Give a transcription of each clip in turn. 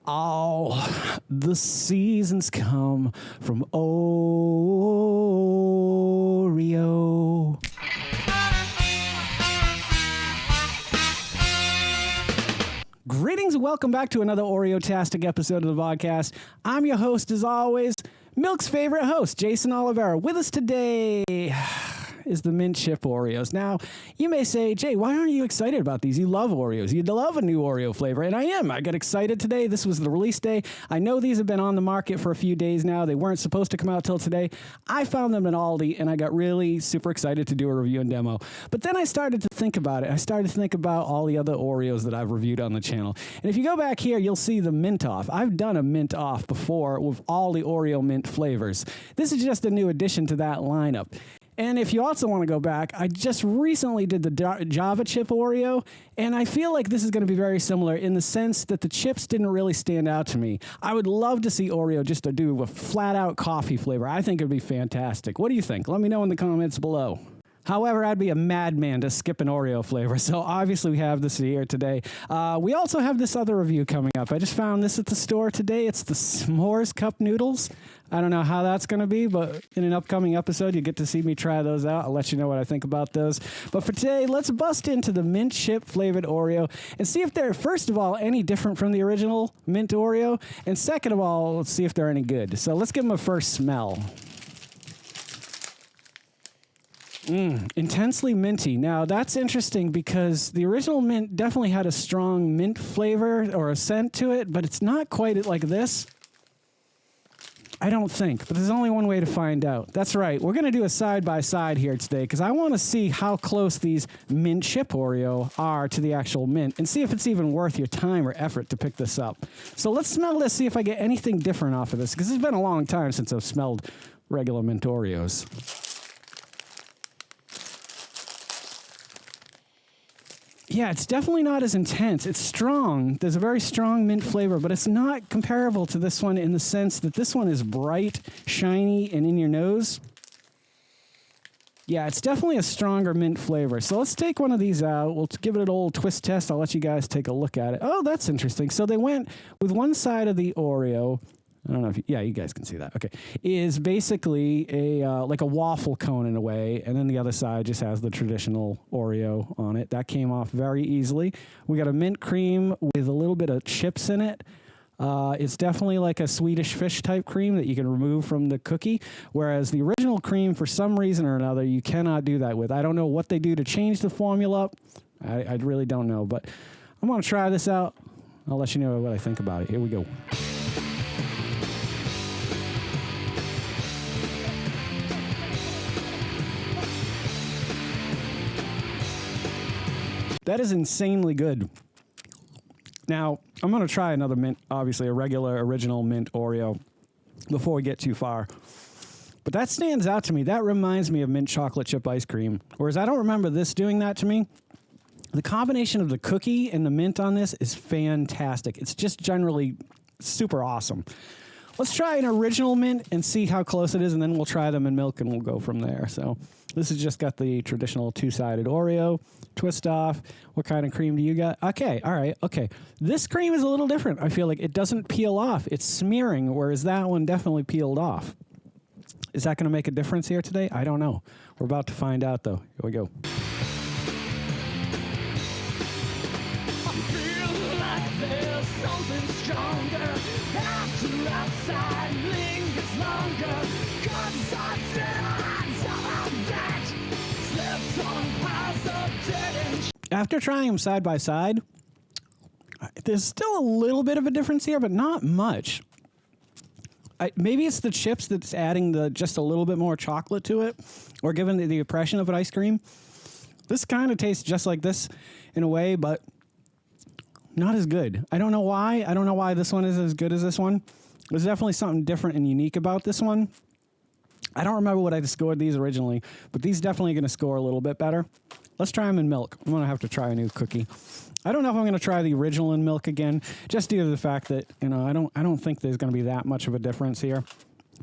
All the seasons come from Oreo. Greetings and welcome back to another Oreo-tastic episode of the Vodkast. I'm your host, as always, Milk's favorite host, Jason Oliveira. With us today is the Mint Chip Oreos. Now, you may say, Jay, why aren't you excited about these? You love Oreos. You love a new Oreo flavor, and I am. I got excited today. This was the release day. I know these have been on the market for a few days now. They weren't supposed to come out till today. I found them in Aldi, and I got really super excited to do a review and demo. But then I started to think about it. I started to think about all the other Oreos that I've reviewed on the channel. And if you go back here, you'll see the Mint Off. I've done a Mint Off before with all the Oreo mint flavors. This is just a new addition to that lineup. And if you also want to go back, I just recently did the Java Chip Oreo, and I feel like this is going to be very similar in the sense that the chips didn't really stand out to me. I would love to see Oreo just to do a flat-out coffee flavor. I think it would be fantastic. What do you think? Let me know in the comments below. However, I'd be a madman to skip an Oreo flavor, so obviously we have this here today. We also have this other review coming up. I just found this at the store today. It's the S'mores Cup Noodles. I don't know how that's going to be, but in an upcoming episode, you get to see me try those out. I'll let you know what I think about those. But for today, let's bust into the mint chip flavored Oreo and see if they're, first of all, any different from the original mint Oreo, and second of all, let's see if they're any good. So let's give them a first smell. Intensely minty. Now, that's interesting because the original mint definitely had a strong mint flavor or a scent to it, but it's not quite like this. I don't think, but there's only one way to find out. That's right. We're going to do a side-by-side here today because I want to see how close these Mint Chip Oreo are to the actual mint and see if it's even worth your time or effort to pick this up. So let's smell this, see if I get anything different off of this because it's been a long time since I've smelled regular mint Oreos. Yeah, it's definitely not as intense. It's strong. There's a very strong mint flavor, but it's not comparable to this one in the sense that this one is bright, shiny, and in your nose. Yeah, it's definitely a stronger mint flavor. So let's take one of these out. We'll give it an old twist test. I'll let you guys take a look at it. Oh, that's interesting. So they went with one side of the Oreo. I don't know if you guys can see that. Okay, is basically a like a waffle cone in a way, and then the other side just has the traditional Oreo on it. That came off very easily. We got a mint cream with a little bit of chips in it. It's definitely like a Swedish fish type cream that you can remove from the cookie, whereas the original cream, for some reason or another, you cannot do that with. I don't know what they do to change the formula. I really don't know, but I'm going to try this out. I'll let you know what I think about it. Here we go. That is insanely good. Now, I'm going to try another mint, obviously a regular original mint Oreo before we get too far. But that stands out to me. That reminds me of mint chocolate chip ice cream. Whereas I don't remember this doing that to me. The combination of the cookie and the mint on this is fantastic. It's just generally super awesome. Let's try an original mint and see how close it is, and then we'll try them in milk and we'll go from there. So this has just got the traditional two-sided Oreo, twist off. What kind of cream do you got? Okay, all right, okay. This cream is a little different. I feel like it doesn't peel off. It's smearing, whereas that one definitely peeled off. Is that going to make a difference here today? I don't know. We're about to find out, though. Here we go. Something stronger after outside lingers longer, 'cause I that slipped on piles of dirt. After trying them side by side, there's still a little bit of a difference here, but not much. Maybe it's the chips that's adding just a little bit more chocolate to it, or giving the impression of an ice cream. This kind of tastes just like this in a way, but not as good. I don't know why. I don't know why this one is as good as this one. There's definitely something different and unique about this one. I don't remember what I scored these originally, but these definitely going to score a little bit better. Let's try them in milk. I'm going to have to try a new cookie. I don't know if I'm going to try the original in milk again, just due to the fact that, I don't think there's going to be that much of a difference here.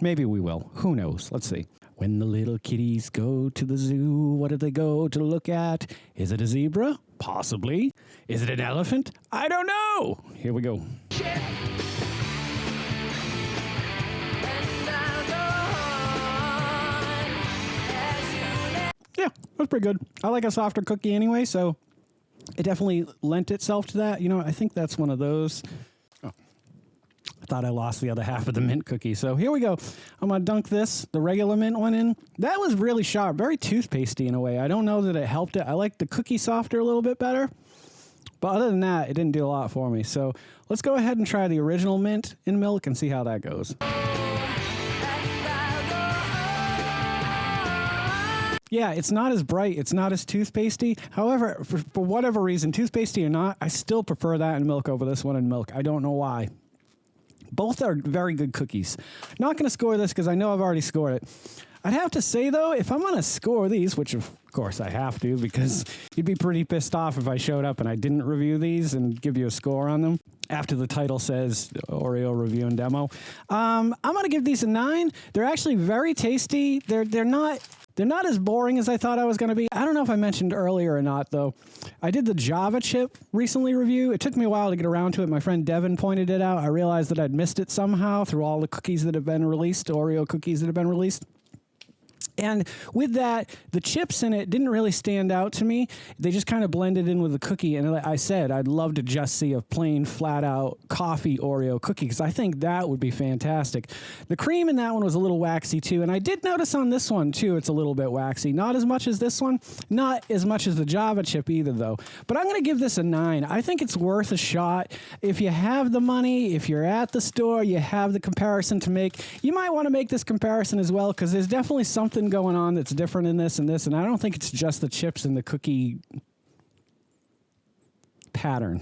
Maybe we will. Who knows? Let's see. When the little kitties go to the zoo, what do they go to look at? Is it a zebra? Possibly. Is it an elephant? I don't know. Here we go. Chip Yeah, that's pretty good. I like a softer cookie anyway, so it definitely lent itself to that. I think that's one of those. Oh, I thought I lost the other half of the mint cookie. So here we go. I'm going to dunk the regular mint one in. That was really sharp, very toothpastey in a way. I don't know that it helped it. I like the cookie softer a little bit better. But other than that, it didn't do a lot for me. So let's go ahead and try the original mint in milk and see how that goes. Yeah, it's not as bright. It's not as toothpastey. However, for whatever reason, toothpastey or not, I still prefer that in milk over this one in milk. I don't know why. Both are very good cookies. Not going to score this because I know I've already scored it. I'd have to say, though, if I'm going to score these, which of course I have to because you'd be pretty pissed off if I showed up and I didn't review these and give you a score on them after the title says Oreo review and demo. I'm going to give these a 9. They're actually very tasty. They're not as boring as I thought I was going to be. I don't know if I mentioned earlier or not, though. I did the Java chip recently review. It took me a while to get around to it. My friend Devin pointed it out. I realized that I'd missed it somehow through all the cookies that have been released, Oreo cookies that have been released. And with that, the chips in it didn't really stand out to me. They just kind of blended in with the cookie. And like I said, I'd love to just see a plain, flat-out coffee Oreo cookie because I think that would be fantastic. The cream in that one was a little waxy, too. And I did notice on this one, too, it's a little bit waxy. Not as much as this one. Not as much as the Java chip either, though. But I'm going to give this a 9. I think it's worth a shot. If you have the money, if you're at the store, you have the comparison to make, you might want to make this comparison as well because there's definitely something going on that's different in this, and I don't think it's just the chips and the cookie pattern.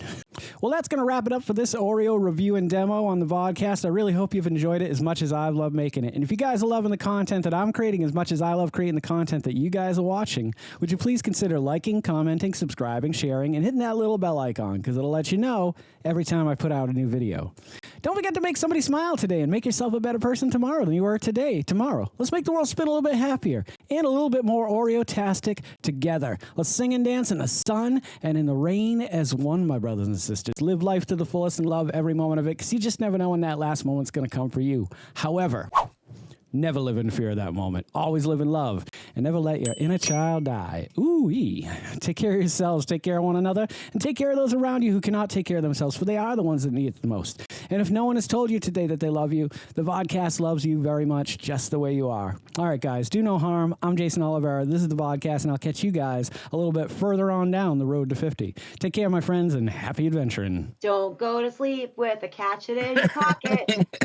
Well, that's going to wrap it up for this Oreo review and demo on the Vodkast. I really hope you've enjoyed it as much as I've loved making it. And if you guys are loving the content that I'm creating as much as I love creating the content that you guys are watching, would you please consider liking, commenting, subscribing, sharing, and hitting that little bell icon because it'll let you know every time I put out a new video. Don't forget to make somebody smile today and make yourself a better person tomorrow than you were tomorrow. Let's make the world spin a little bit happier and a little bit more Oreo-tastic together. Let's sing and dance in the sun and in the rain as one, my brothers and sisters. Live life to the fullest and love every moment of it because you just never know when that last moment's going to come for you. However, never live in fear of that moment. Always live in love and never let your inner child die. Ooh-wee. Take care of yourselves, take care of one another, and take care of those around you who cannot take care of themselves, for they are the ones that need it the most. And if no one has told you today that they love you, the Vodkast loves you very much just the way you are. All right, guys, do no harm. I'm Geycen Oliveira. This is the Vodkast, and I'll catch you guys a little bit further on down the road to 50. Take care, my friends, and happy adventuring. Don't go to sleep with a catch it in your pocket.